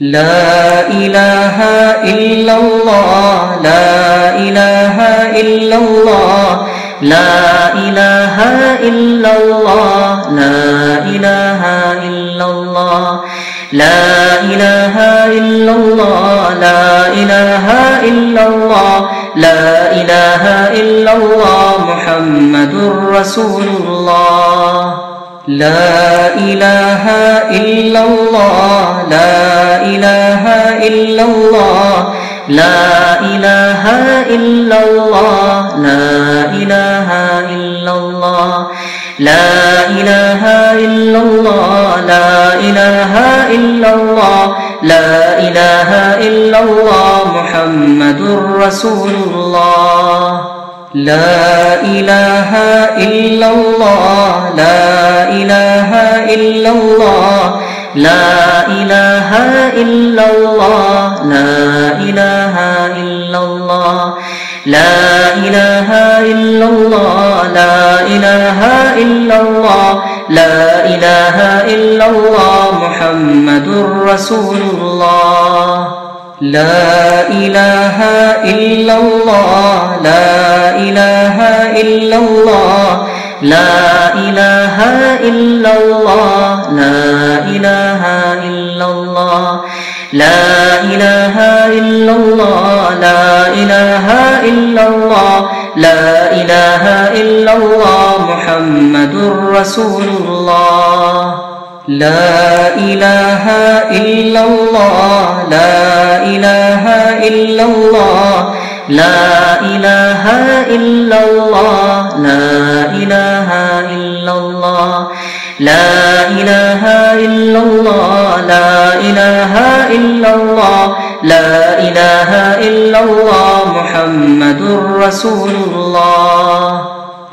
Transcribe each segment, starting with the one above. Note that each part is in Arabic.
لا إله إلا الله لا إله إلا الله لا إله إلا الله لا إله إلا الله لا إله إلا الله لا إله إلا الله لا إله إلا الله محمد رسول الله لا إله إلا الله لا إله إلا الله لا إله إلا الله لا إله إلا الله لا إله إلا الله لا إله إلا الله لا إله إلا الله محمد رسول الله لا إله إلا الله لا إله إلا الله لا إله إلا الله لا إله إلا الله لا إله إلا الله لا إله إلا الله لا إله إلا الله محمد رسول الله لا إله إلا الله لا إله إلا الله لا إله إلا الله لا إله إلا الله لا إله إلا الله لا إله إلا الله لا إله إلا الله محمد رسول الله لا إله إلا الله لا إله إلا الله لا إله إلا الله لا إله إلا الله لا إله إلا الله لا إله إلا الله لا إله إلا الله محمد رسول الله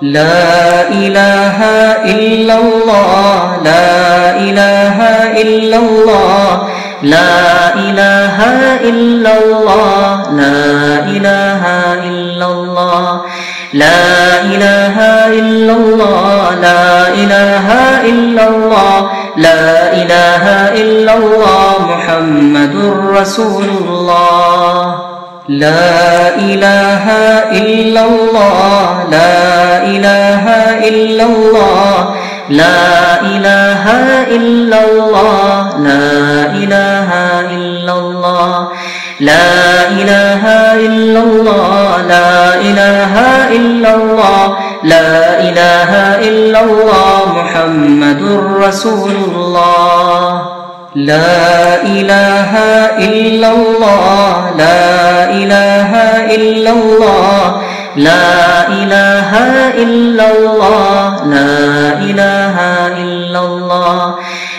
لا إله إلا الله لا إله إلا الله لا إله إلا الله لا إله إلا الله لا إله إلا الله لا إله إلا الله لا إله إلا الله محمد رسول الله لا إله إلا الله لا إله إلا الله لا إله إلا الله لا إله إلا الله لا إله إلا الله لا إله إلا الله لا إله إلا الله محمد رسول الله لا إله إلا الله لا إله إلا الله لا إله إلا الله لا إله إلا الله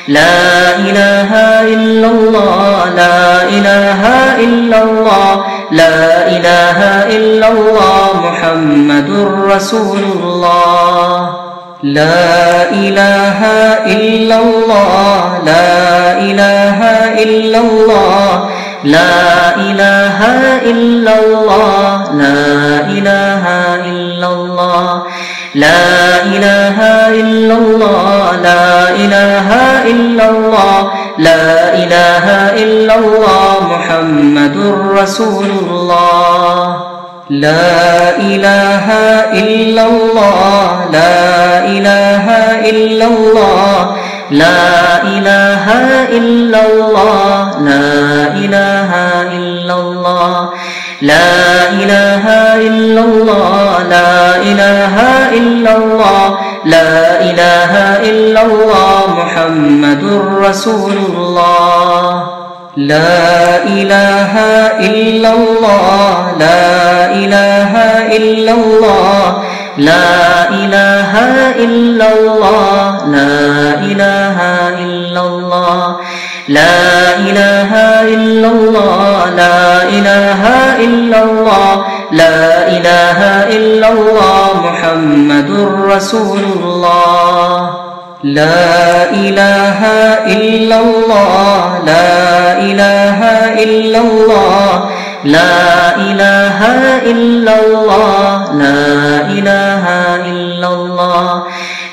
لا إله إلا الله لا إله إلا الله لا إله إلا الله محمد رسول الله لا إله إلا الله لا إله إلا الله لا إله إلا الله لا إله إلا الله لا إله إلا الله لا إله إلا الله لا إله إلا الله محمد رسول الله لا إله إلا الله لا إله إلا الله لا إله إلا الله لا إله إلا الله لا إله إلا الله لا إله إلا الله لا إله إلا الله محمد رسول الله لا إله إلا الله لا إله إلا الله لا إله إلا الله لا إله إلا الله لا إله إلا الله لا إله إلا الله لا إله إلا الله محمد رسول الله لا إله إلا الله لا إله إلا الله لا إله إلا الله لا إله إلا الله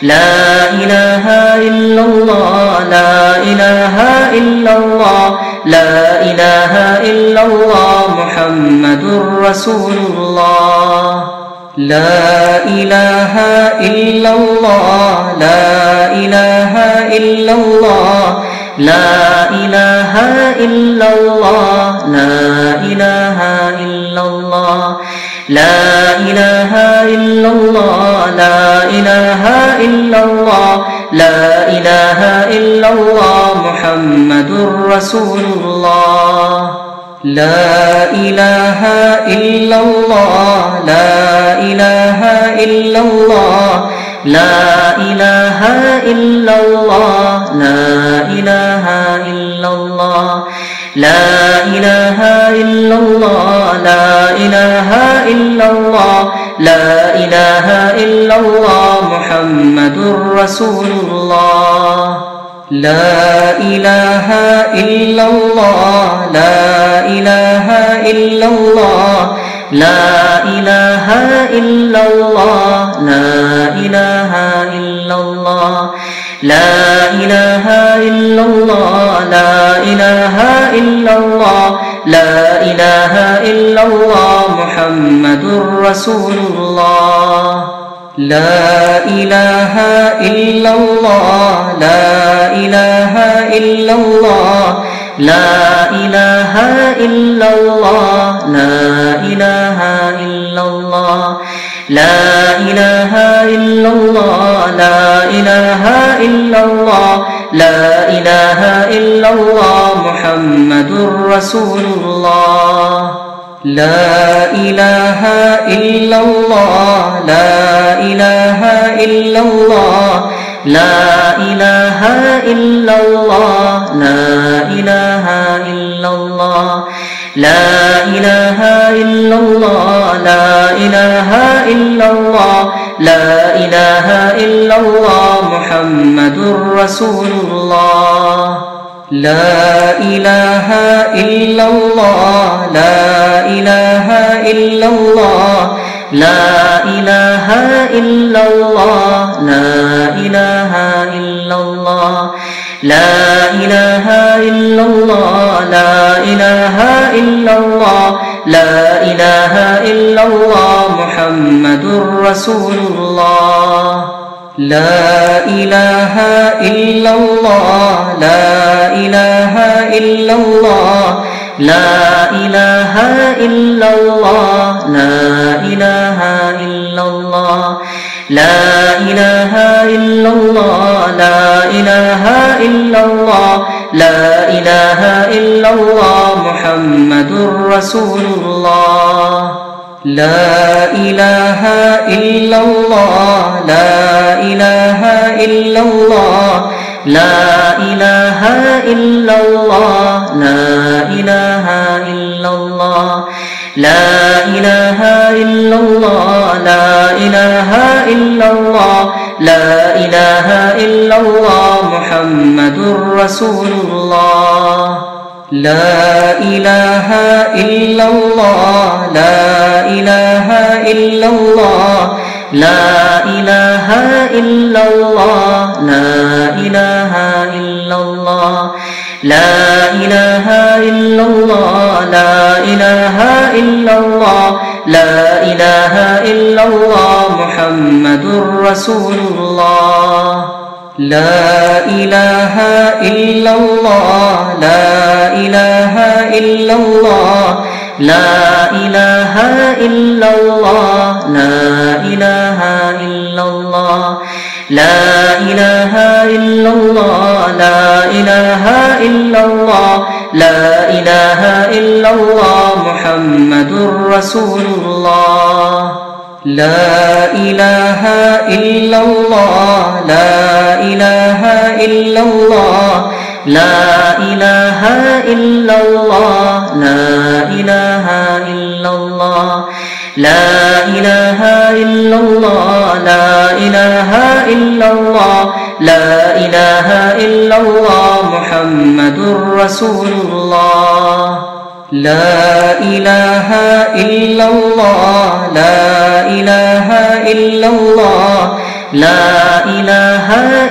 لا إله إلا الله لا إله إلا الله لا إله إلا الله محمد رسول الله لا إله إلا الله لا إله إلا الله لا إله إلا الله لا إله إلا الله لا إله إلا الله لا إله إلا الله لا إله إلا الله محمد رسول الله لا إله إلا الله لا إله إلا الله لا إله إلا الله لا إله إلا الله لا إله إلا الله لا إله إلا الله لا إله إلا الله محمد رسول الله لا إله إلا الله لا إله إلا الله لا إله إلا الله لا إله إلا الله لا إله إلا الله لا إله إلا الله لا إله إلا الله محمد رسول الله لا إله إلا الله لا إله إلا الله لا إله إلا الله لا إله إلا الله لا إله إلا الله لا إله إلا الله لا إله إلا الله محمد رسول الله لا إله إلا الله لا إله إلا الله لا إله إلا الله لا إله إلا الله لا إله إلا الله لا إله إلا الله لا إله إلا الله محمد رسول الله لا إله إلا الله لا إله إلا الله لا إله إلا الله لا إله إلا الله لا إله إلا الله لا إله إلا الله لا إله إلا الله محمد رسول الله لا إله إلا الله لا إله إلا الله لا إله إلا الله لا إله إلا الله لا إله إلا الله لا إله إلا الله لا إله إلا الله محمد رسول الله لا إله إلا الله لا إله إلا الله لا إله إلا الله لا إله إلا الله لا إله إلا الله لا إله إلا الله لا إله إلا الله محمد رسول الله لا إله إلا الله لا إله إلا الله لا إله إلا الله لا إله إلا الله لا إله إلا الله لا إله إلا الله لا إله إلا الله محمد رسول الله لا إله إلا الله لا إله إلا الله لا إله إلا الله لا إله إلا الله لا إله إلا الله لا إله إلا الله لا إله إلا الله محمد رسول الله لا إله إلا الله لا إله إلا الله لا إله إلا الله لا إله إلا الله لا إله إلا الله لا إله إلا الله لا إله إلا الله محمد رسول الله لا إله إلا الله لا إله إلا الله لا إله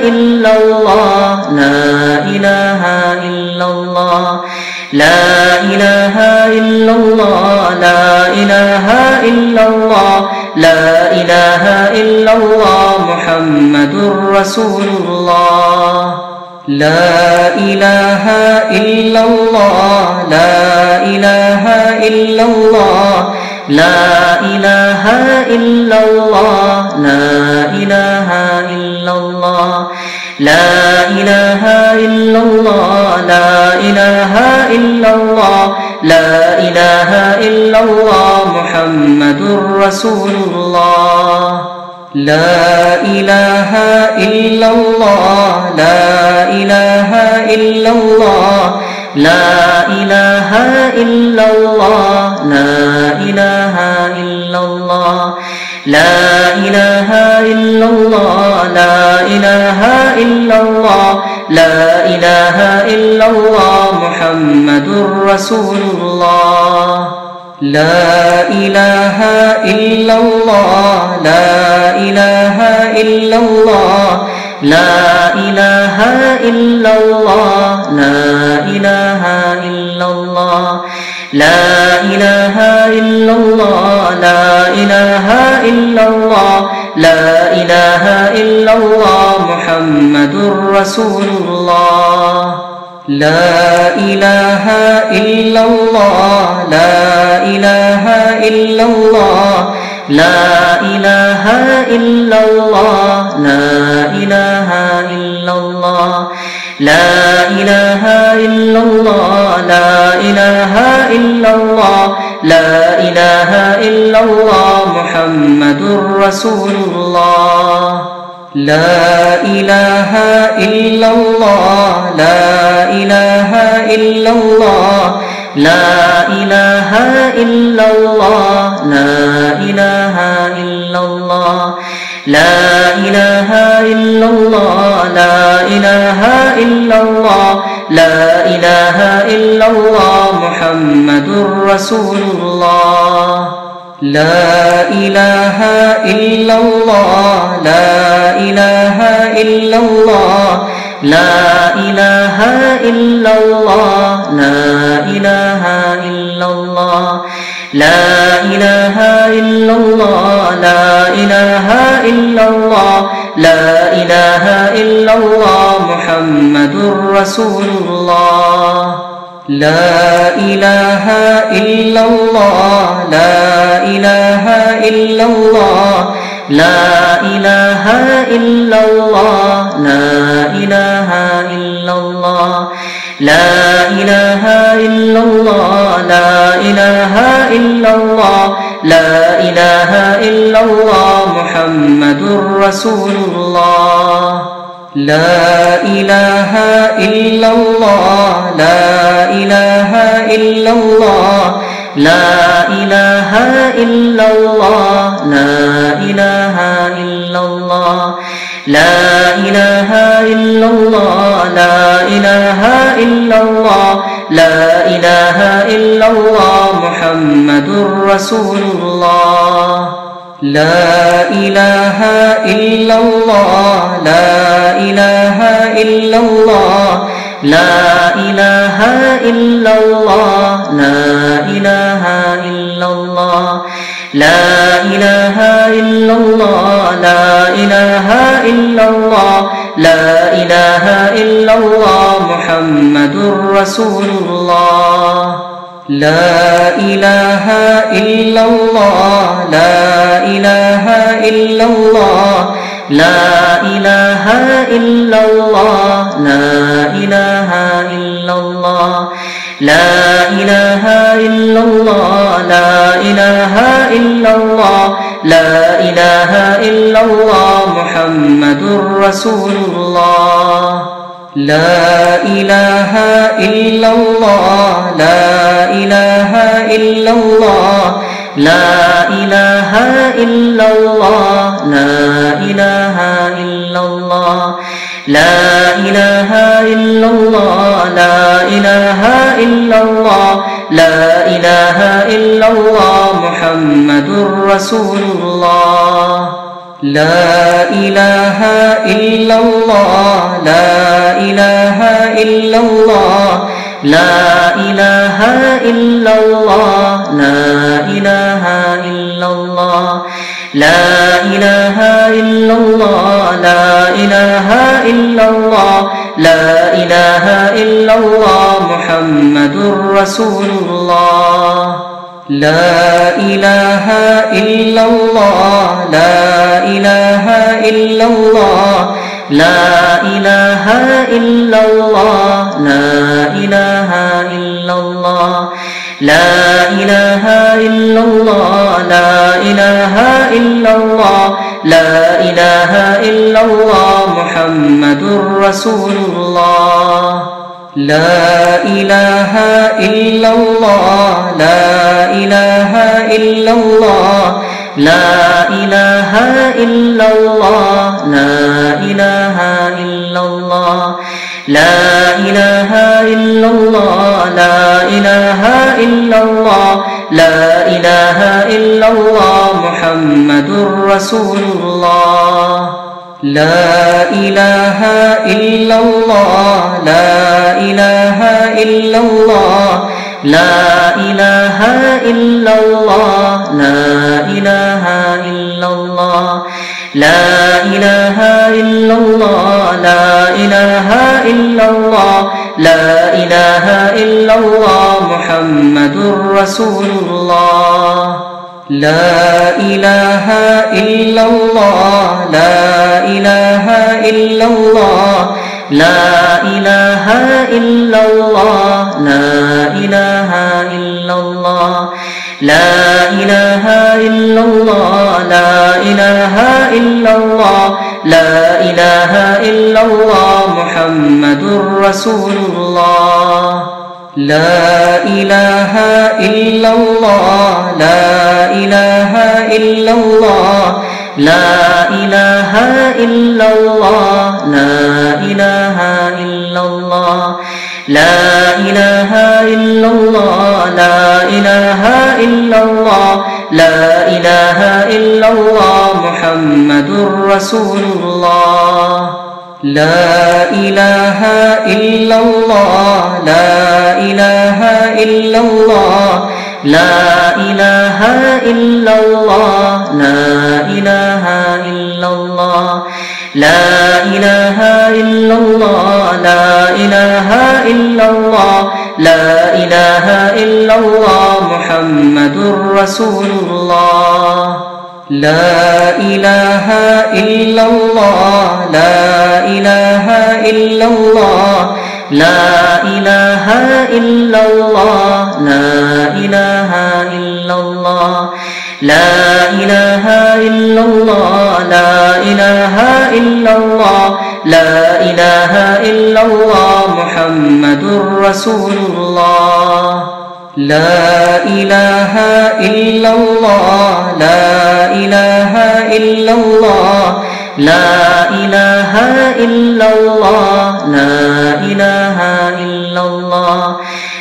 إلا الله لا إله إلا الله لا إله إلا الله لا إله إلا الله لا إله إلا الله محمد رسول الله لا إله إلا الله لا إله إلا الله لا إله إلا الله لا إله إلا الله لا إله إلا الله لا إله إلا الله لا إله إلا الله محمد رسول الله لا إله إلا الله لا إله إلا الله لا إله إلا الله لا إله إلا الله لا إله إلا الله لا إله إلا الله لا إله إلا الله محمد رسول الله لا إله إلا الله لا إله إلا الله لا إله إلا الله لا إله إلا الله لا إله إلا الله لا إله إلا الله لا إله إلا الله محمد رسول الله لا إله إلا الله لا إله إلا الله لا إله إلا الله لا إله إلا الله لا إله إلا الله لا إله إلا الله لا إله إلا الله محمد رسول الله لا إله إلا الله لا إله إلا الله لا إله إلا الله لا إله إلا الله لا إله إلا الله لا إله إلا الله لا إله إلا الله محمد رسول الله لا إله إلا الله لا إله إلا الله لا إله إلا الله لا إله إلا الله لا إله إلا الله لا إله إلا الله لا إله إلا الله محمد رسول الله لا إله إلا الله لا إله إلا الله لا إله إلا الله لا إله إلا الله لا إله إلا الله لا إله إلا الله لا إله إلا الله محمد رسول الله لا إله إلا الله لا إله إلا الله لا إله إلا الله لا إله إلا الله لا إله إلا الله لا إله إلا الله لا إله إلا الله محمد رسول الله لا إله إلا الله لا إله إلا الله لا إله إلا الله لا إله إلا الله لا إله إلا الله لا إله إلا الله لا إله إلا الله محمد رسول الله لا إله إلا الله لا إله إلا الله لا إله إلا الله لا إله إلا الله لا إله إلا الله لا إله إلا الله لا إله إلا الله محمد رسول الله لا إله إلا الله لا إله إلا الله لا إله إلا الله لا إله إلا الله لا إله إلا الله لا إله إلا الله لا إله إلا الله محمد رسول الله لا إله إلا الله لا إله إلا الله لا إله إلا الله لا إله إلا الله لا إله إلا الله لا إله إلا الله لا إله إلا الله محمد رسول الله لا إله إلا الله لا إله إلا الله لا إله إلا الله لا إله إلا الله لا إله إلا الله لا إله إلا الله لا إله إلا الله محمد رسول الله لا إله إلا الله لا إله إلا الله لا إله إلا الله لا إله إلا الله لا إله إلا الله لا إله إلا الله لا إله إلا الله محمد رسول الله لا إله إلا الله لا إله إلا الله لا إله إلا الله لا إله إلا الله لا إله إلا الله لا إله إلا الله لا إله إلا الله محمد رسول الله لا إله إلا الله لا إله إلا الله لا إله إلا الله لا إله إلا الله لا إله إلا الله لا إله إلا الله لا إله إلا الله محمد رسول الله لا إله إلا الله لا إله إلا الله لا إله إلا الله لا إله إلا الله لا إله إلا الله لا إله إلا الله لا إله إلا الله محمد رسول الله لا إله إلا الله لا إله إلا الله لا إله إلا الله لا إله إلا الله لا إله إلا الله لا إله إلا الله لا إله إلا الله محمد رسول الله لا إله إلا الله لا إله إلا الله لا إله إلا الله لا إله إلا الله لا إله إلا الله لا إله إلا الله لا إله إلا الله محمد رسول الله لا إله إلا الله لا إله إلا الله لا إله إلا الله لا إله إلا الله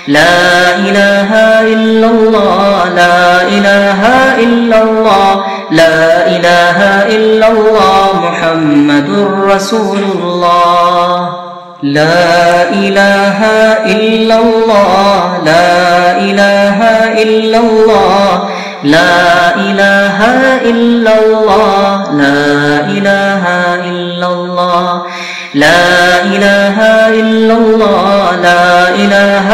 لا إله إلا الله لا إله إلا الله لا إله إلا الله محمد رسول الله لا إله إلا الله لا إله إلا الله لا إله إلا الله لا إله إلا الله لا إله إلا الله لا إله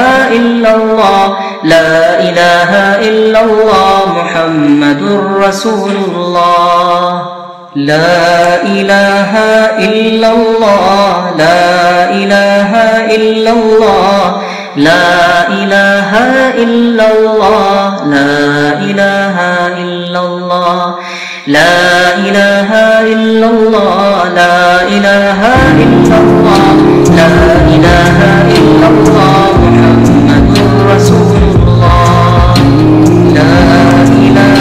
إلا الله لا إله إلا الله محمد رسول الله لا إله إلا الله لا إله إلا الله لا إله إلا الله لا إله إلا الله لا إله إلا الله لا إله إلا الله لا إله إلا الله محمد رسول الله لا إله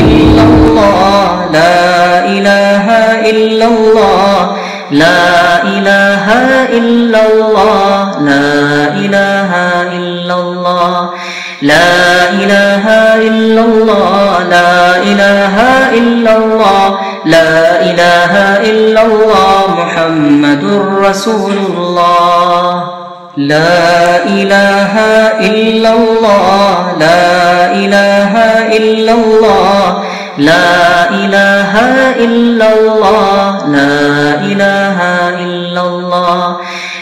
إلا الله لا إله إلا الله لا إله إلا الله لا إله إلا الله لا إله إلا الله لا إله إلا الله لا إله إلا الله محمد رسول الله لا إله إلا الله لا إله إلا الله لا إله إلا الله لا إله إلا الله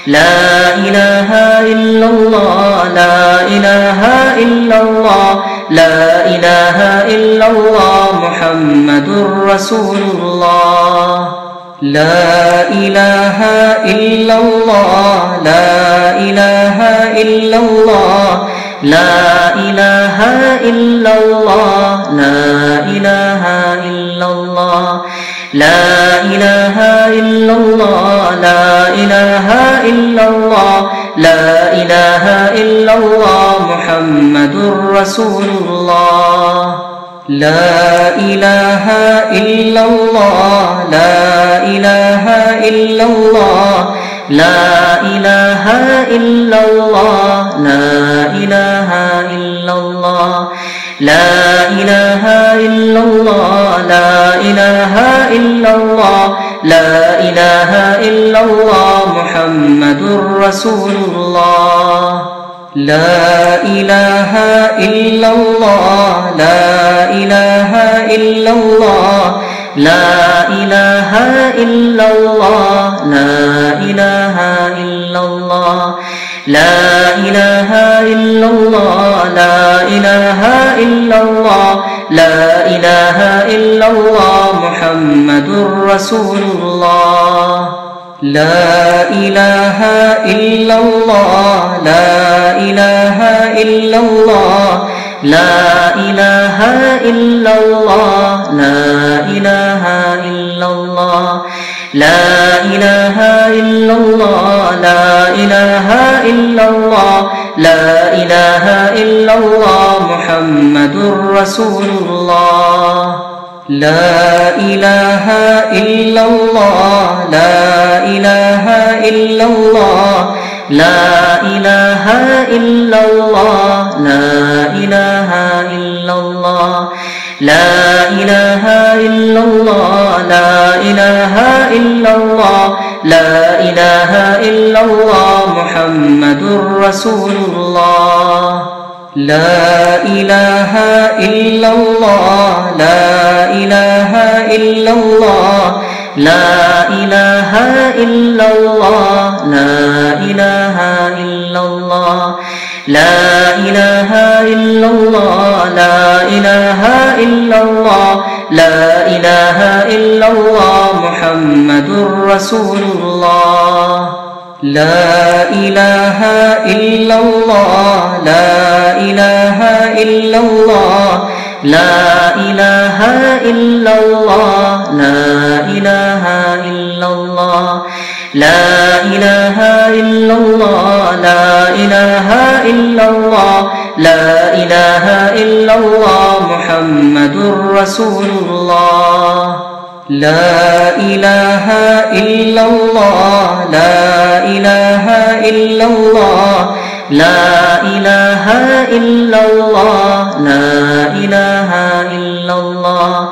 لا إله إلا الله لا إله إلا الله لا إله إلا الله محمد رسول الله لا إله إلا الله لا إله إلا الله لا إله إلا الله لا إله إلا الله لا إله إلا الله لا إله إلا الله لا إله إلا الله محمد رسول الله لا إله إلا الله لا إله إلا الله لا إله إلا الله لا إله إلا الله لا إله إلا الله لا إله إلا الله لا إله إلا الله محمد رسول الله لا إله إلا الله لا إله إلا الله لا إله إلا الله لا إله إلا الله لا إله إلا الله لا إله إلا الله لا إله إلا الله محمد رسول الله لا إله إلا الله لا إله إلا الله لا إله إلا الله لا إله إلا الله لا إله إلا الله لا إله إلا الله لا إله إلا الله محمد رسول الله لا إله إلا الله لا إله إلا الله لا إله إلا الله لا إله إلا الله لا إله إلا الله لا إله إلا الله لا إله إلا الله محمد رسول الله لا إله إلا الله لا إله إلا الله لا إله إلا الله لا إله إلا الله لا إله إلا الله لا إله إلا الله لا إله إلا الله محمد رسول الله لا إله إلا الله لا إله إلا الله لا إله إلا الله لا إله إلا الله لا إله إلا الله لا إله إلا الله لا إله إلا الله محمد رسول الله لا إله إلا الله لا إله إلا الله لا إله إلا الله لا إله إلا الله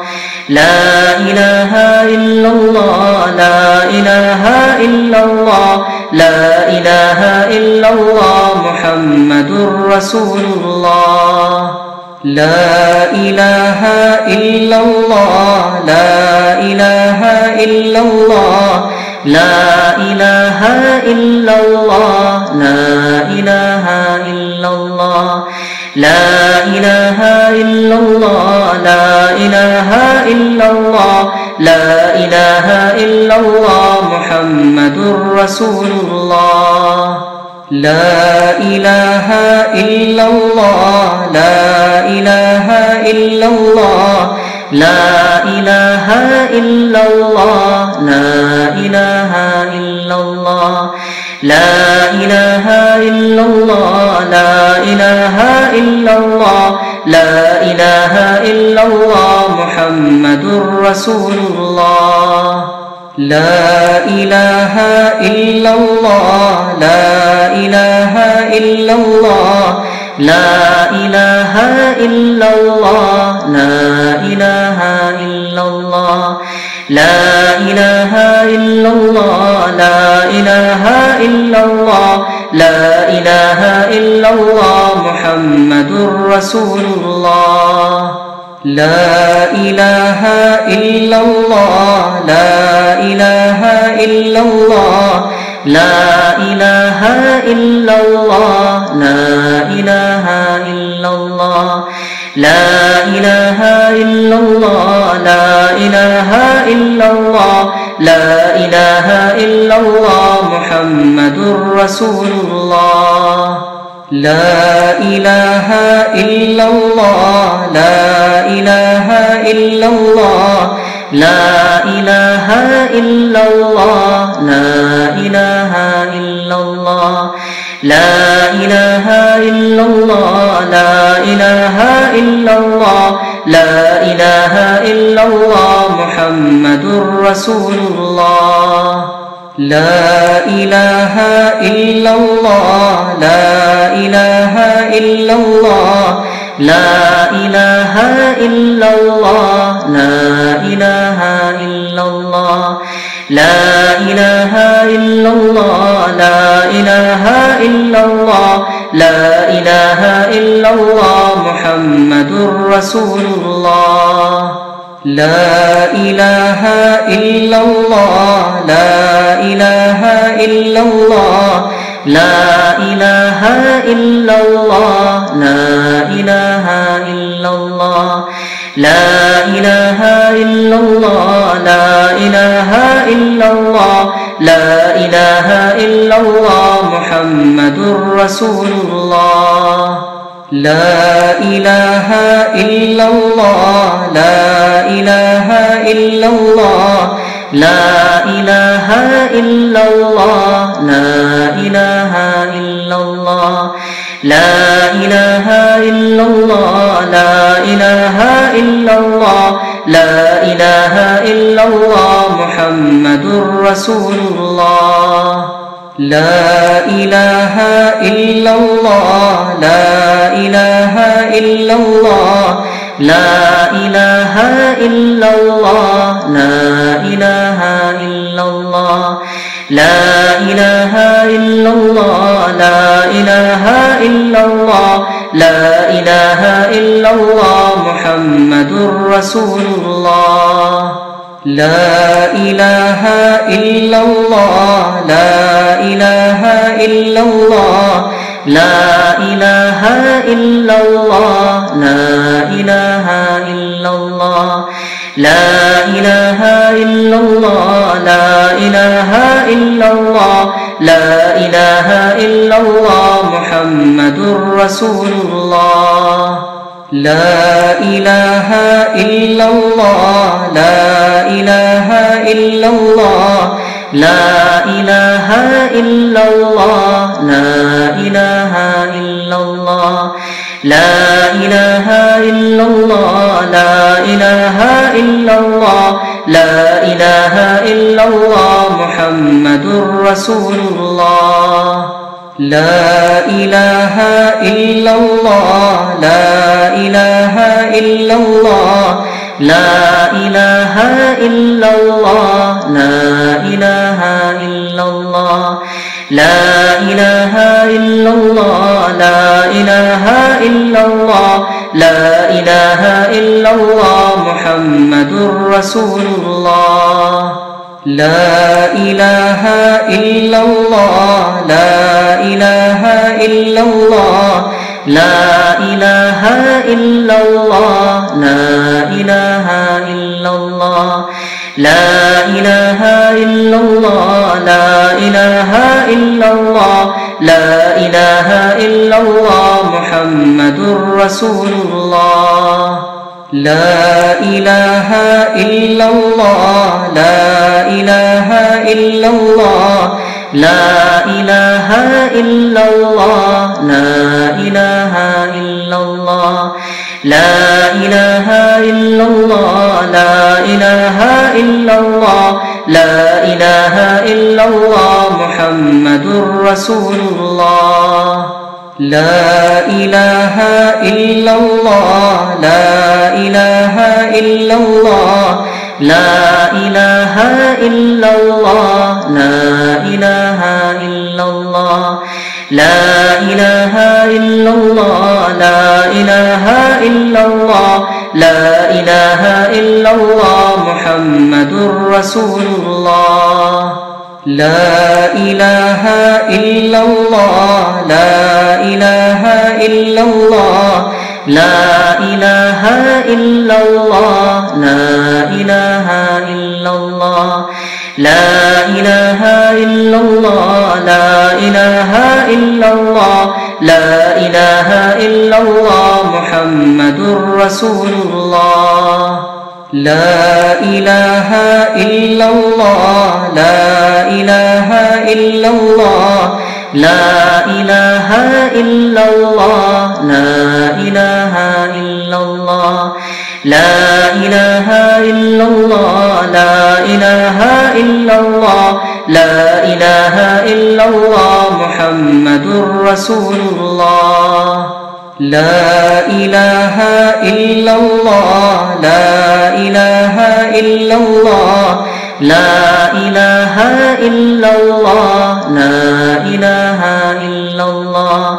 لا إله إلا الله لا إله إلا الله لا إله إلا الله محمد رسول الله لا إله إلا الله لا إله إلا الله لا إله إلا الله لا إله إلا الله لا إله إلا الله لا إله إلا الله لا إله إلا الله محمد رسول الله لا إله إلا الله لا إله إلا الله لا إله إلا الله لا إله إلا الله لا إله إلا الله لا إله إلا الله لا إله إلا الله محمد رسول الله لا إله إلا الله لا إله إلا الله لا إله إلا الله لا إله إلا الله لا إله إلا الله لا إله إلا الله لا إله إلا الله محمد رسول الله لا إله إلا الله لا إله إلا الله لا إله إلا الله لا إله إلا الله لا إله إلا الله لا إله إلا الله لا إله إلا الله محمد رسول الله لا إله إلا الله لا إله إلا الله لا إله إلا الله لا إله إلا الله لا إله إلا الله لا إله إلا الله لا إله إلا الله محمد رسول الله لا إله إلا الله لا إله إلا الله لا إله إلا الله لا إله إلا الله لا إله إلا الله لا إله إلا الله لا إله إلا الله محمد رسول الله لا إله إلا الله لا إله إلا الله لا إله إلا الله لا إله إلا الله لا إله إلا الله لا إله إلا الله لا إله إلا الله محمد رسول الله لا إله إلا الله لا إله إلا الله لا إله إلا الله لا إله إلا الله لا إله إلا الله لا إله إلا الله لا إله إلا الله محمد رسول الله لا إله إلا الله لا إله إلا الله لا إله إلا الله لا إله إلا الله لا إله إلا الله لا إله إلا الله لا إله إلا الله محمد رسول الله لا إله إلا الله لا إله إلا الله لا إله إلا الله لا إله إلا الله لا إله إلا الله لا إله إلا الله لا إله إلا الله محمد رسول الله لا إله إلا الله لا إله إلا الله لا إله إلا الله لا إله إلا الله لا إله إلا الله لا إله إلا الله لا إله إلا الله محمد رسول الله لا إله إلا الله لا إله إلا الله لا إله إلا الله لا إله إلا الله لا إله إلا الله لا إله إلا الله لا إله إلا الله محمد رسول الله لا إله إلا الله لا إله إلا الله لا إله إلا الله لا إله إلا الله لا إله إلا الله لا إله إلا الله لا إله إلا الله محمد رسول الله لا إله إلا الله لا إله إلا الله لا إله إلا الله لا إله إلا الله لا إله إلا الله لا إله إلا الله لا إله إلا الله محمد رسول الله لا إله إلا الله لا إله إلا الله لا إله إلا الله لا إله إلا الله لا إله إلا الله لا إله إلا الله لا إله إلا الله محمد رسول الله لا إله إلا الله لا إله إلا الله لا إله إلا الله لا إله إلا الله لا إله إلا الله لا إله إلا الله لا إله إلا الله محمد رسول الله لا إله إلا الله لا إله إلا الله لا إله إلا الله لا إله إلا الله لا إله إلا الله لا إله إلا الله لا إله إلا الله محمد رسول الله لا إله إلا الله لا إله إلا الله لا إله إلا الله لا إله إلا الله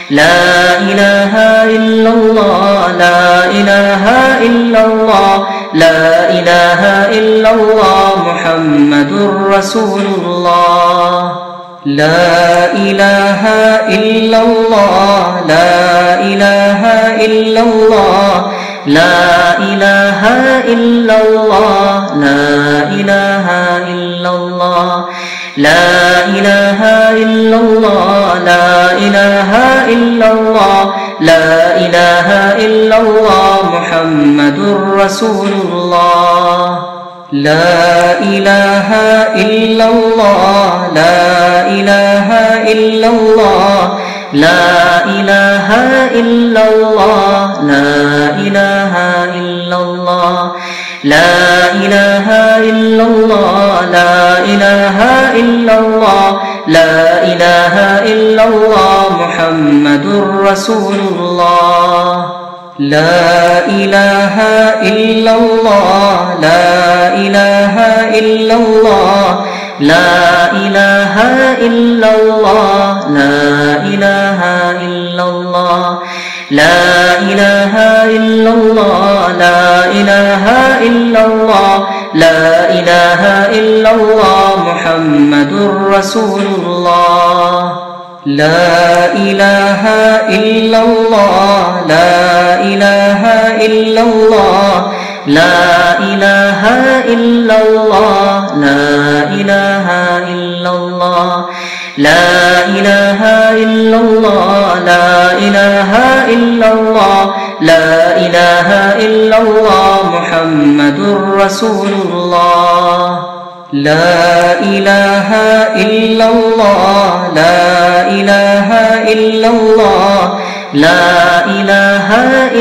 لا إله إلا الله لا إله إلا الله لا إله إلا الله محمد رسول الله لا إله إلا الله لا إله إلا الله لا إله إلا الله لا إله إلا الله لا إله إلا الله لا إله إلا الله لا إله إلا الله محمد رسول الله لا إله إلا الله لا إله إلا الله لا إله إلا الله لا إله إلا الله لا إله إلا الله لا إله إلا الله لا إله إلا الله محمد رسول الله لا إله إلا الله لا إله إلا الله لا إله إلا الله لا إله إلا الله لا إله إلا الله لا إله إلا الله لا إله إلا الله محمد رسول الله لا إله إلا الله لا إله إلا الله لا إله إلا الله لا إله إلا الله لا إله إلا الله لا إله إلا الله لا إله إلا الله محمد رسول الله لا إله إلا الله لا إله إلا الله لا إله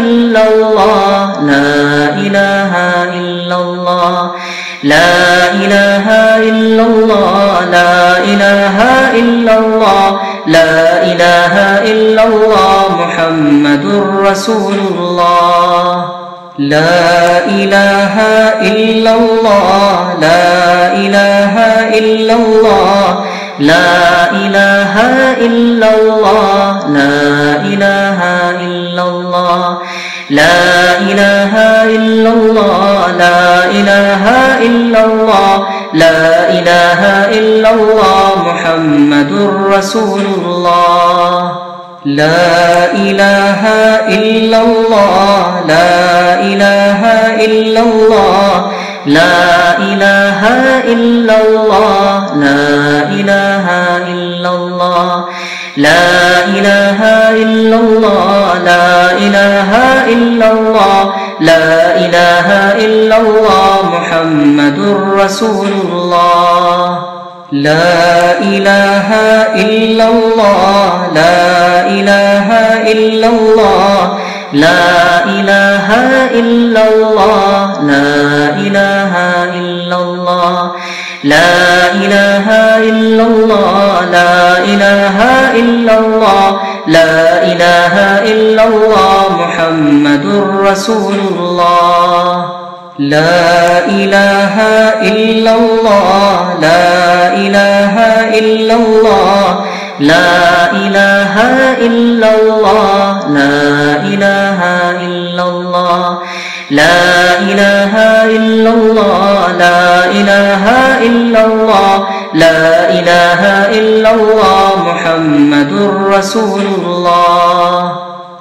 إلا الله لا إله إلا الله لا إله إلا الله لا إله إلا الله لا إله إلا الله محمد رسول الله لا إله إلا الله لا إله إلا الله لا إله إلا الله لا إله إلا الله لا إله إلا الله لا إله إلا الله لا إله إلا الله محمد رسول الله لا إله إلا الله لا إله إلا الله لا إله إلا الله لا إله إلا الله لا إله إلا الله لا إله إلا الله لا إله إلا الله محمد رسول الله لا إله إلا الله لا إله إلا الله لا إله إلا الله لا إله إلا الله لا إله إلا الله لا إله إلا الله لا إله إلا الله محمد رسول الله لا إله إلا الله لا إله إلا الله لا إله إلا الله لا إله إلا الله لا إله إلا الله لا إله إلا الله لا إله إلا الله محمد رسول الله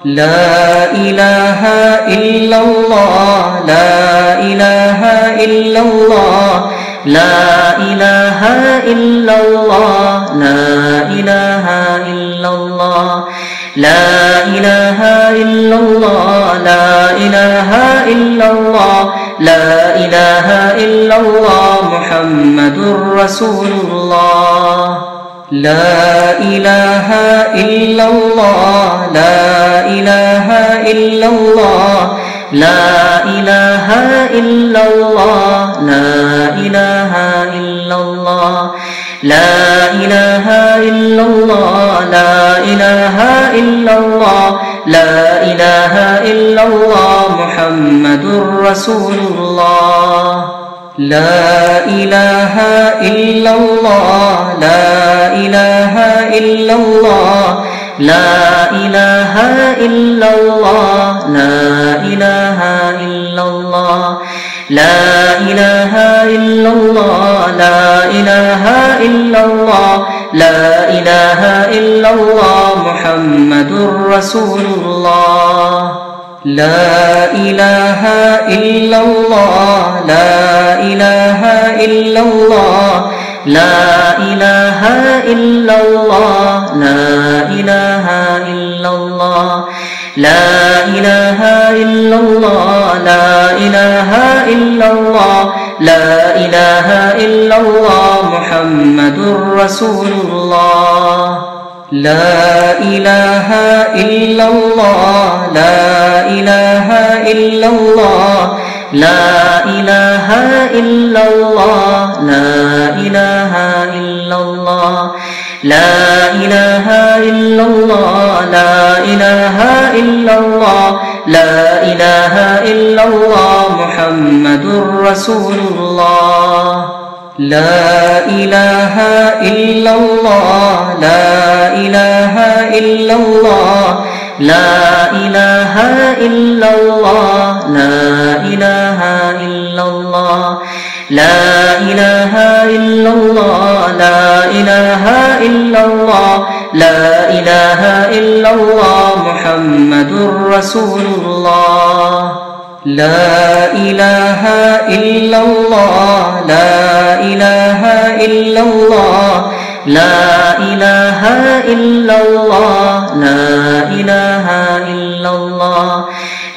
لا إله إلا الله لا إله إلا الله لا إله إلا الله لا إله إلا الله لا إله إلا الله لا إله إلا الله لا إله إلا الله محمد رسول الله لا إله إلا الله لا إله إلا الله لا إله إلا الله لا إله إلا الله لا إله إلا الله لا إله إلا الله لا إله إلا الله محمد رسول الله لا إله إلا الله لا إله إلا الله لا إله إلا الله لا إله إلا الله لا إله إلا الله لا إله إلا الله لا إله إلا الله محمد رسول الله لا إله إلا الله لا إله إلا الله لا إله إلا الله لا إله إلا الله لا إله إلا الله لا إله إلا الله لا إله إلا الله محمد رسول الله لا إله إلا الله لا إله إلا الله لا إله إلا الله لا إله إلا الله لا إله إلا الله لا إله إلا الله لا إله إلا الله محمد رسول الله لا إله إلا الله لا إله إلا الله لا إله إلا الله لا إله إلا الله لا إله إلا الله لا إله إلا الله لا إله إلا الله محمد رسول الله لا إله إلا الله لا إله إلا الله لا إله إلا الله لا إله إلا الله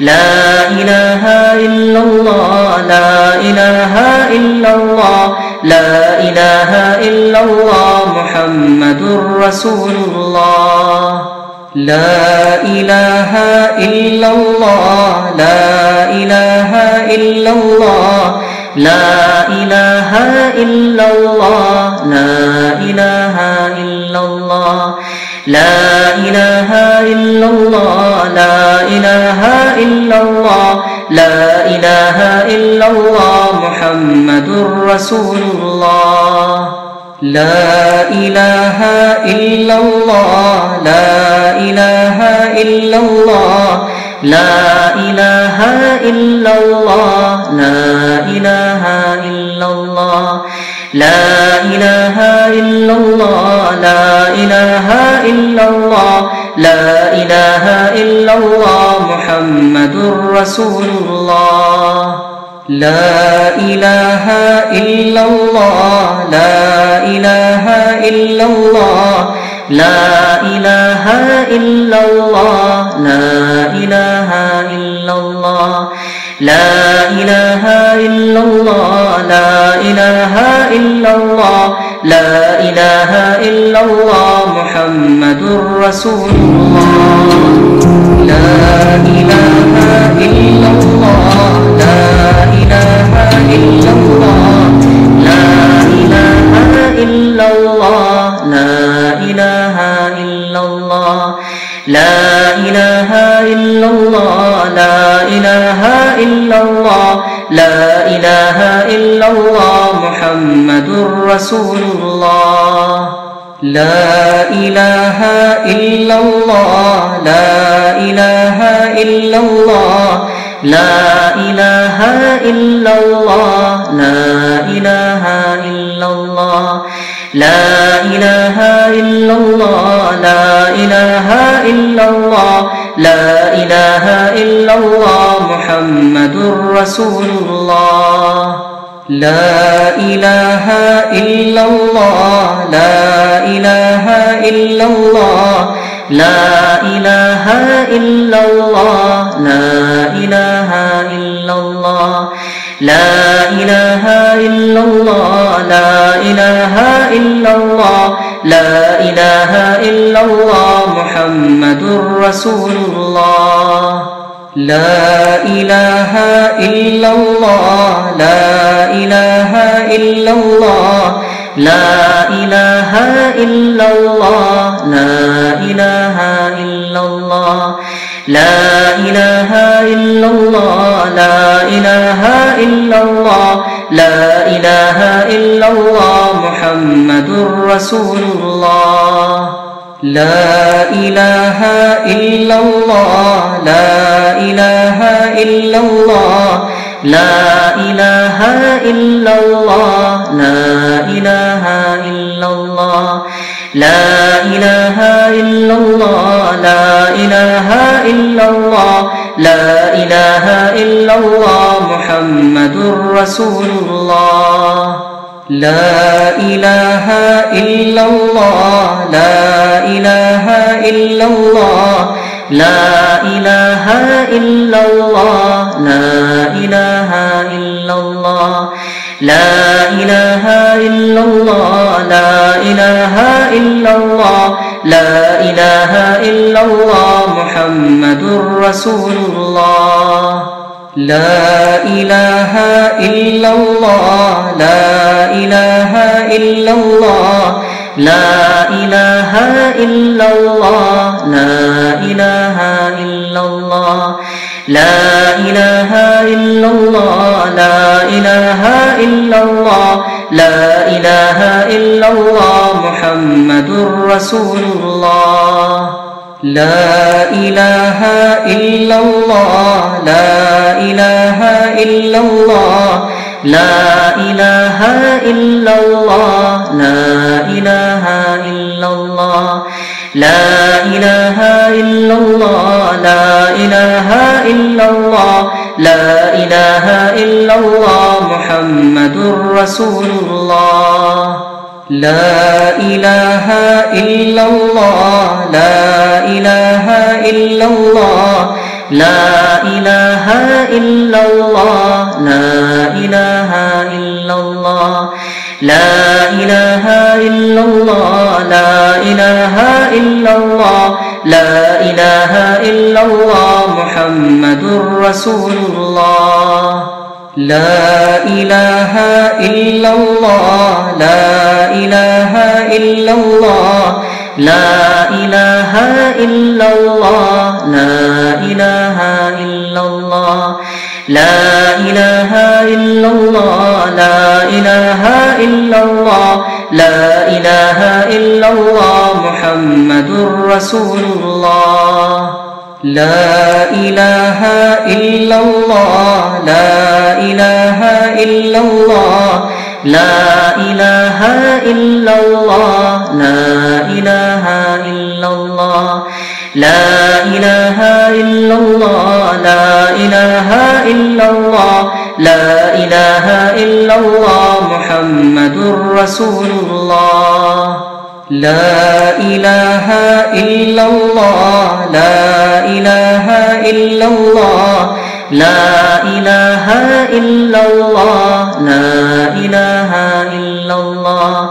لا إله إلا الله لا إله إلا الله لا إله إلا الله محمد رسول الله لا إله إلا الله لا إله إلا الله لا إله إلا الله لا إله إلا الله لا إله إلا الله لا إله إلا الله لا إله إلا الله محمد رسول الله لا إله إلا الله لا إله إلا الله لا إله إلا الله لا إله إلا الله لا إله إلا الله لا إله إلا الله لا إله إلا الله محمد رسول الله لا إله إلا الله لا إله إلا الله لا إله إلا الله لا إله إلا الله لا إله إلا الله لا إله إلا الله لا إله إلا الله محمد رسول الله لا إله إلا الله لا إله إلا الله لا إله إلا الله لا إله إلا الله لا إله إلا الله لا إله إلا الله لا إله إلا الله محمد رسول الله لا إله إلا الله لا إله إلا الله لا إله إلا الله لا إله إلا الله لا إله إلا الله لا إله إلا الله لا إله إلا الله محمد رسول الله لا إله إلا الله لا إله إلا الله لا إله إلا الله لا إله إلا الله لا إله إلا الله لا إله إلا الله لا إله إلا الله محمد رسول الله لا إله إلا الله لا إله إلا الله لا إله إلا الله لا إله إلا الله لا إله إلا الله لا إله إلا الله لا إله إلا الله محمد رسول الله لا إله إلا الله لا إله إلا الله لا إله إلا الله لا إله إلا الله لا إله إلا الله لا إله إلا الله لا إله إلا الله محمد رسول الله لا إله إلا الله لا إله إلا الله لا إله إلا الله لا إله إلا الله لا إله إلا الله لا إله إلا الله لا إله إلا الله محمد رسول الله لا إله إلا الله لا إله إلا الله لا إله إلا الله لا إله إلا الله لا إله إلا الله لا إله إلا الله لا إله إلا الله محمد رسول الله لا إله إلا الله لا إله إلا الله لا إله إلا الله لا إله إلا الله لا إله إلا الله لا إله إلا الله لا إله إلا الله محمد رسول الله لا إله إلا الله لا إله إلا الله لا إله إلا الله لا إله إلا الله لا إله إلا الله لا إله إلا الله لا إله إلا الله محمد رسول الله لا إله إلا الله لا إله إلا الله لا إله إلا الله لا إله إلا الله لا إله إلا الله لا إله إلا الله لا إله إلا الله محمد رسول الله لا إله إلا الله لا إله إلا الله لا إله إلا الله لا إله إلا الله لا إله إلا الله لا إله إلا الله لا إله إلا الله محمد رسول الله لا إله إلا الله لا إله إلا الله لا إله إلا الله لا إله إلا الله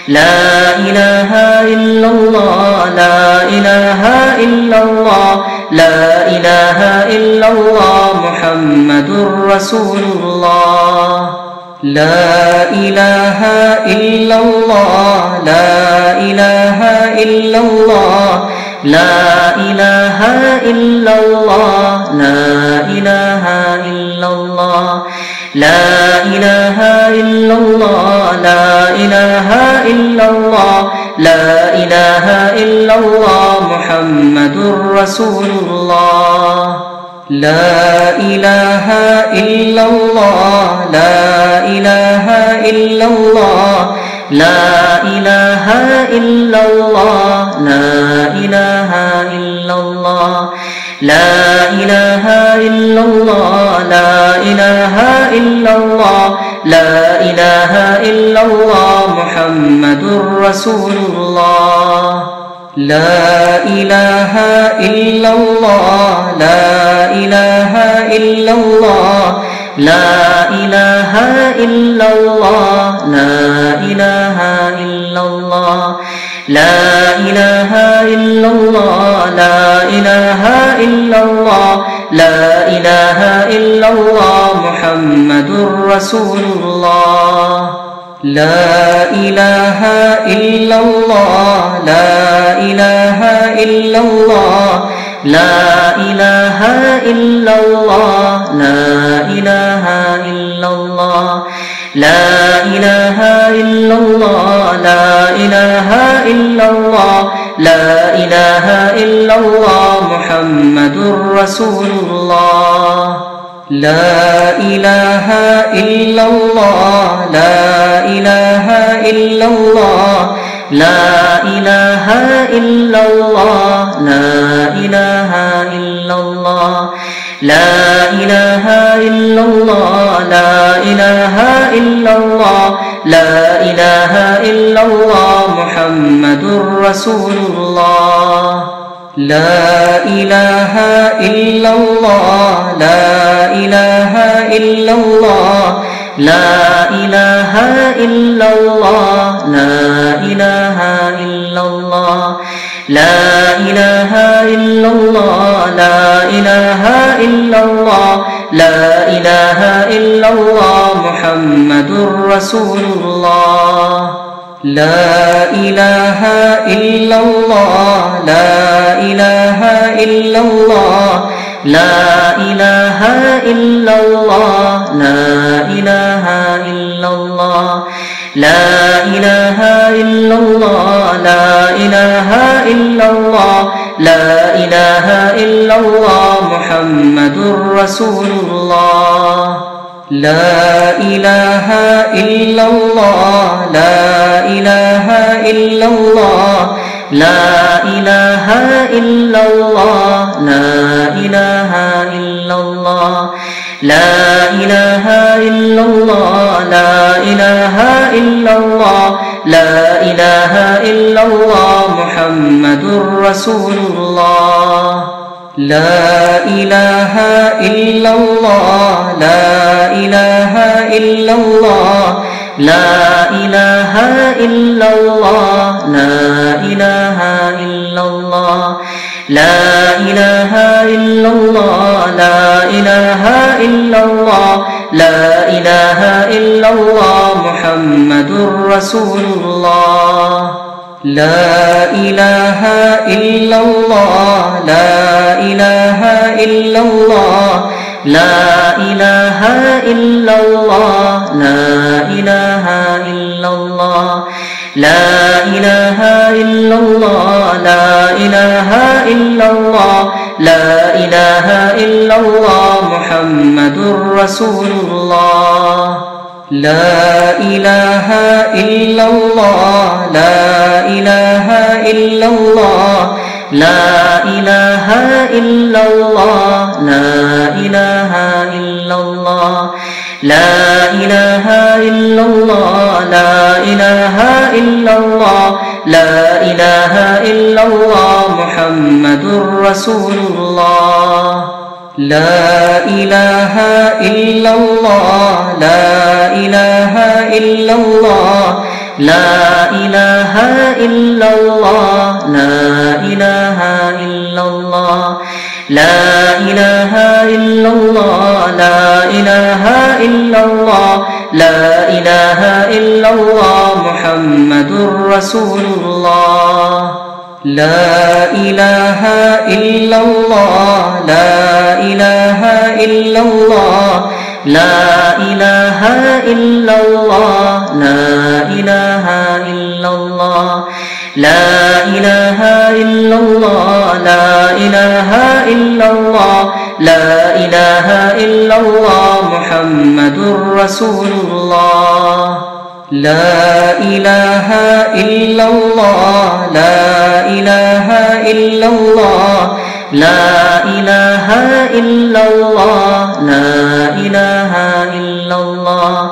لا إله إلا الله لا إله إلا الله لا إله إلا الله محمد رسول الله لا إله إلا الله لا إله إلا الله لا إله إلا الله لا إله إلا الله لا إله إلا الله لا إله إلا الله لا إله إلا الله محمد رسول الله لا إله إلا الله لا إله إلا الله لا إله إلا الله لا إله إلا الله لا إله إلا الله لا إله إلا الله لا إله إلا الله محمد رسول الله لا إله إلا الله لا إله إلا الله لا إله إلا الله لا إله إلا الله لا إله إلا الله لا إله إلا الله لا إله إلا الله محمد رسول الله لا إله إلا الله لا إله إلا الله لا إله إلا الله لا إله إلا الله لا إله إلا الله لا إله إلا الله لا إله إلا الله محمد رسول الله لا إله إلا الله لا إله إلا الله لا إله إلا الله لا إله إلا الله لا إله إلا الله لا إله إلا الله لا إله إلا الله محمد رسول الله لا إله إلا الله لا إله إلا الله لا إله إلا الله لا إله إلا الله لا إله إلا الله لا إله إلا الله لا إله إلا الله محمد رسول الله لا إله إلا الله لا إله إلا الله لا إله إلا الله لا إله إلا الله لا إله إلا الله لا إله إلا الله لا إله إلا الله محمد رسول الله لا إله إلا الله لا إله إلا الله لا إله إلا الله لا إله إلا الله لا إله إلا الله لا إله إلا الله لا إله إلا الله محمد رسول الله لا إله إلا الله لا إله إلا الله لا إله إلا الله لا إله إلا الله لا إله إلا الله لا إله إلا الله لا إله إلا الله محمد رسول الله لا إله إلا الله لا إله إلا الله لا إله إلا الله لا إله إلا الله لا إله إلا الله لا إله إلا الله لا إله إلا الله محمد رسول الله لا إله إلا الله لا إله إلا الله لا إله إلا الله لا إله إلا الله لا إله إلا الله لا إله إلا الله لا إله إلا الله محمد رسول الله لا إله إلا الله لا إله إلا الله لا إله إلا الله لا إله إلا الله لا إله إلا الله لا إله إلا الله لا إله إلا الله محمد رسول الله لا إله إلا الله لا إله إلا الله لا إله إلا الله لا إله إلا الله لا إله إلا الله لا إله إلا الله لا إله إلا الله محمد رسول الله لا إله إلا الله لا إله إلا الله لا إله إلا الله لا إله إلا الله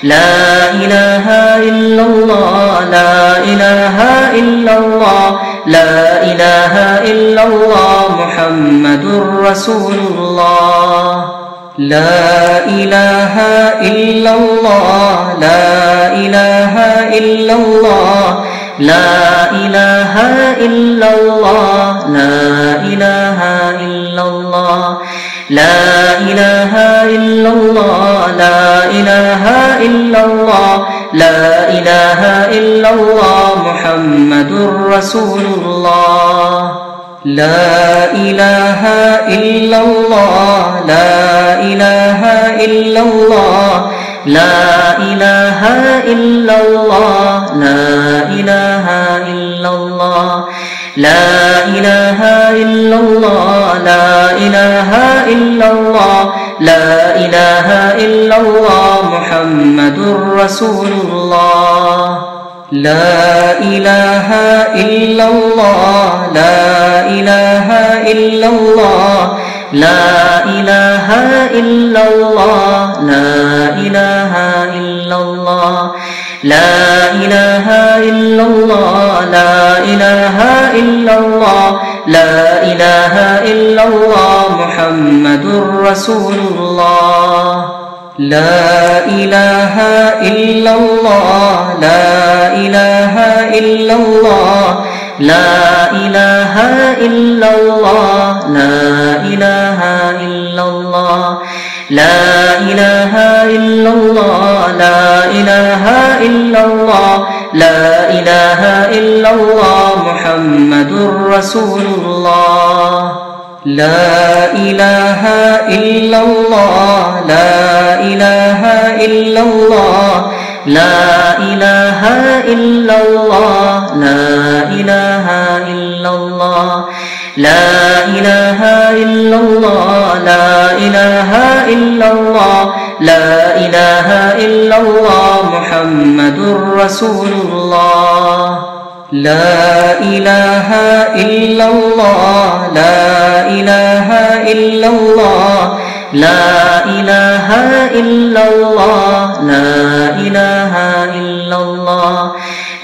لا إله إلا الله لا إله إلا الله لا إله إلا الله محمد رسول الله لا إله إلا الله لا إله إلا الله لا إله إلا الله لا إله إلا الله لا إله إلا الله لا إله إلا الله لا إله إلا الله محمد رسول الله لا إله إلا الله لا إله إلا الله لا إله إلا الله لا إله إلا الله لا إله إلا الله لا إله إلا الله لا إله إلا الله محمد رسول الله لا إله إلا الله لا إله إلا الله لا إله إلا الله لا إله إلا الله لا إله إلا الله لا إله إلا الله لا إله إلا الله محمد رسول الله لا إله إلا الله لا إله إلا الله لا إله إلا الله لا إله إلا الله لا إله إلا الله لا إله إلا الله لا إله إلا الله محمد رسول الله لا إله إلا الله لا إله إلا الله لا إله إلا الله لا إله إلا الله لا إله إلا الله لا إله إلا الله لا إله إلا الله محمد رسول الله لا إله إلا الله لا إله إلا الله لا إله إلا الله لا إله إلا الله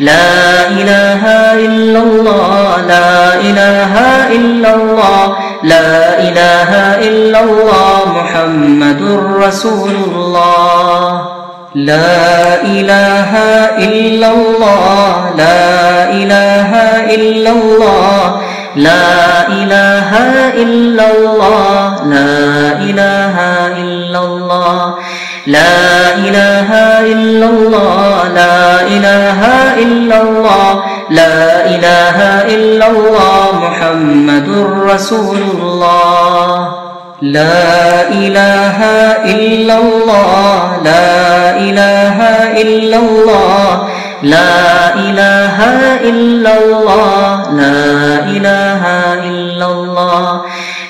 لا إله إلا الله لا إله إلا الله لا إله إلا الله محمد رسول الله لا إله إلا الله لا إله إلا الله لا إله إلا الله لا إله إلا الله لا إله إلا الله لا إله إلا الله لا إله إلا الله محمد رسول الله لا إله إلا الله لا إله إلا الله لا إله إلا الله لا إله إلا الله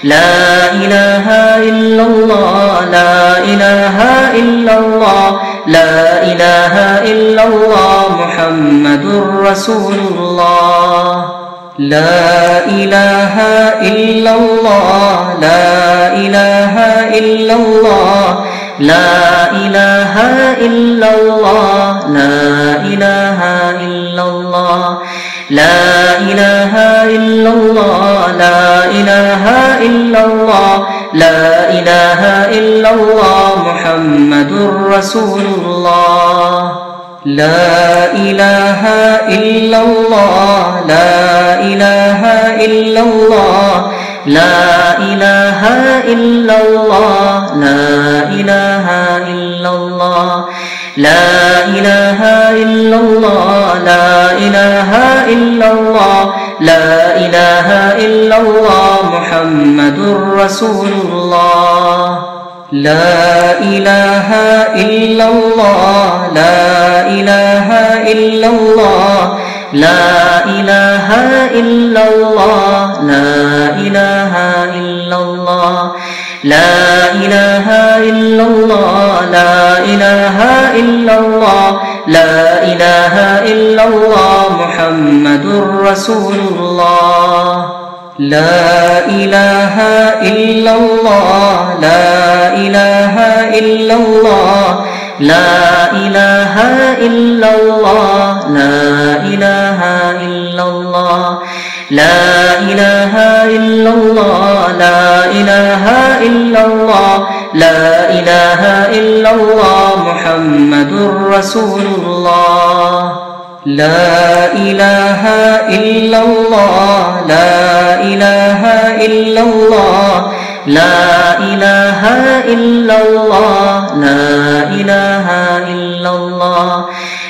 لا إله إلا الله لا إله إلا الله لا إله إلا الله محمد رسول الله لا إله إلا الله لا إله إلا الله لا إله إلا الله لا إله إلا الله لا إله إلا الله لا إله إلا الله لا إله إلا الله محمد رسول الله لا إله إلا الله لا إله إلا الله لا إله إلا الله لا إله إلا الله لا إله إلا الله لا إله إلا الله لا إله إلا الله محمد رسول الله لا إله إلا الله لا إله إلا الله لا إله إلا الله لا إله إلا الله لا إله إلا الله لا إله إلا الله لا إله إلا الله محمد رسول الله لا إله إلا الله لا إله إلا الله لا إله إلا الله لا إله إلا الله لا إله إلا الله لا إله إلا الله لا إله إلا الله محمد رسول الله لا إله إلا الله لا إله إلا الله لا إله إلا الله لا إله إلا الله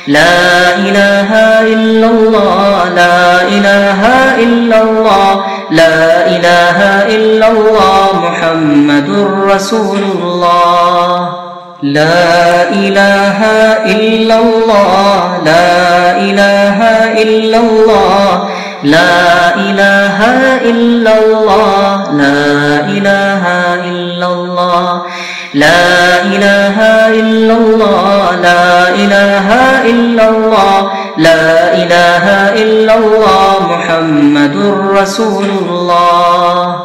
لا إله إلا الله لا إله إلا الله لا إله إلا الله محمد رسول الله لا إله إلا الله لا إله إلا الله لا إله إلا الله لا إله إلا الله لا إله إلا الله لا إله إلا الله لا إله إلا الله محمد رسول الله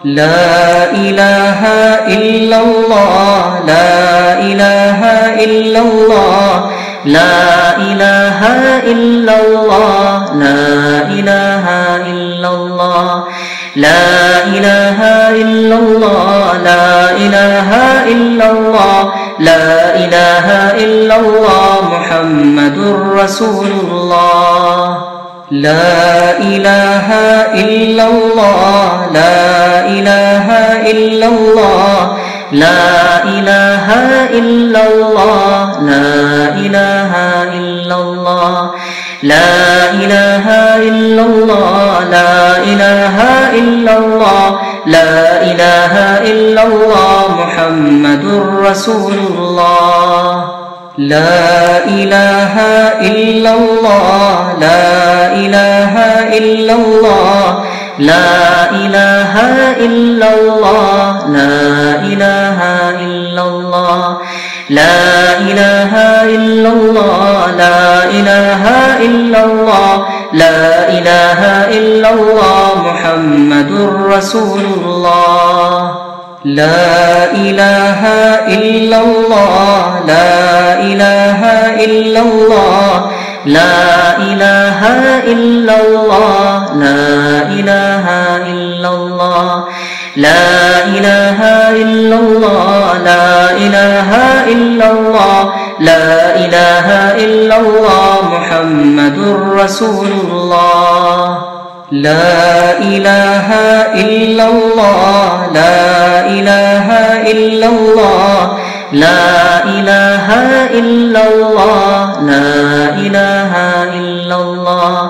لا إله إلا الله لا إله إلا الله لا إله إلا الله لا إله إلا الله لا إله إلا الله لا إله إلا الله لا إله إلا الله محمد رسول الله لا إله إلا الله لا إله إلا الله لا إله إلا الله لا إله إلا الله لا إله إلا الله لا إله إلا الله لا إله إلا الله محمد رسول الله لا إله إلا الله لا إله إلا الله لا إله إلا الله لا إله إلا الله لا إله إلا الله لا إله إلا الله لا إله إلا الله محمد رسول الله لا إله إلا الله لا إله إلا الله لا إله إلا الله لا إله إلا الله لا إله إلا الله لا إله إلا الله لا إله إلا الله محمد رسول الله لا إله إلا الله لا إله إلا الله لا إله إلا الله لا إله إلا الله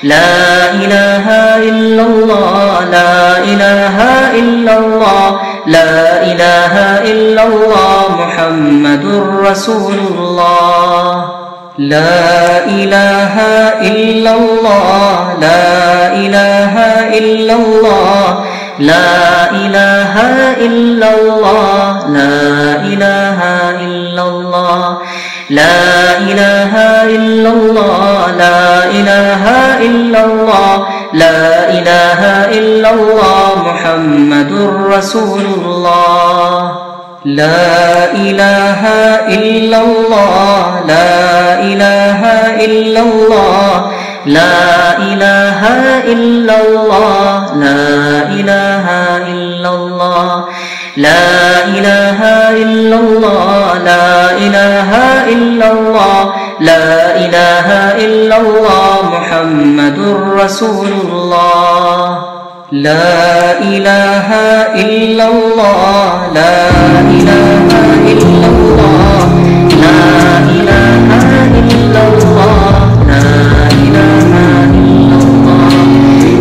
لا إله إلا الله لا إله إلا الله لا إله إلا الله محمد رسول الله لا إله إلا الله لا إله إلا الله لا إله إلا الله لا إله إلا الله لا إله إلا الله لا إله إلا الله لا إله إلا الله محمد رسول الله لا إله إلا الله لا إله إلا الله لا إله إلا الله لا إله إلا الله لا إله إلا الله لا إله إلا الله لا إله إلا الله محمد رسول الله لا إله إلا الله لا إله إلا الله لا إله إلا الله لا إله إلا الله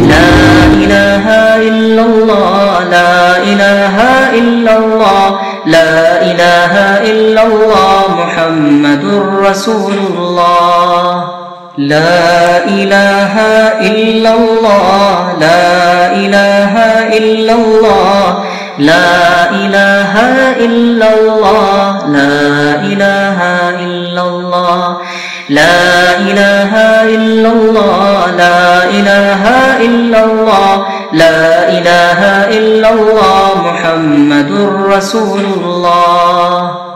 لا إله إلا الله لا إله إلا الله لا إله إلا الله محمد رسول الله لا إله إلا الله لا إله إلا الله لا إله إلا الله لا إله إلا الله لا إله إلا الله لا إله إلا الله لا إله إلا الله محمد رسول الله.